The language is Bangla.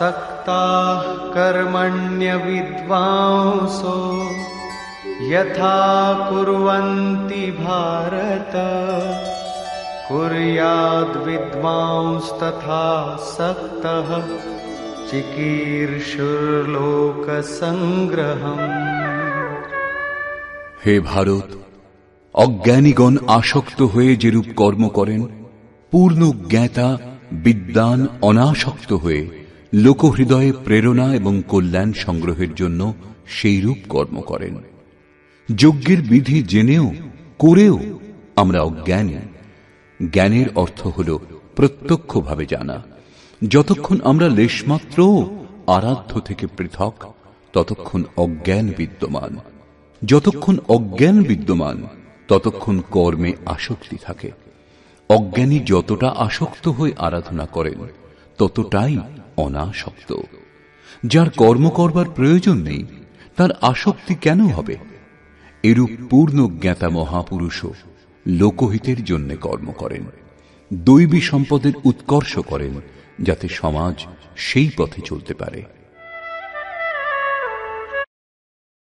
सक्ताः कर्मण्य विद्वांसो यथा कुर्वन्ति भारत कुर्याद् विद्वांस्तथा सक्तः चिकीर्षुर्लोकसंग्रहम्। হে ভারত, অজ্ঞানীগণ আসক্ত হয়ে যেরূপ কর্ম করেন, পূর্ণ জ্ঞাতা বিদ্বান অনাসক্ত হয়ে লোকহৃদয়ে প্রেরণা এবং কল্যাণ সংগ্রহের জন্য সেইরূপ কর্ম করেন। যজ্ঞের বিধি জেনেও করেও আমরা অজ্ঞানী। জ্ঞানের অর্থ হল প্রত্যক্ষভাবে জানা। যতক্ষণ আমরা লেশমাত্রও আরাধ্য থেকে পৃথক, ততক্ষণ অজ্ঞান বিদ্যমান। যতক্ষণ অজ্ঞান বিদ্যমান, ততক্ষণ কর্মে আসক্তি থাকে। অজ্ঞানী যতটা আসক্ত হয়ে আরাধনা করেন, ততটাই অনাসক্ত। যার কর্ম করবার প্রয়োজন নেই, তার আসক্তি কেন হবে? এরূপ পূর্ণ জ্ঞাতা মহাপুরুষও লোকহিতের জন্য কর্ম করেন, দৈবী সম্পদের উৎকর্ষ করেন, যাতে সমাজ সেই পথে চলতে পারে।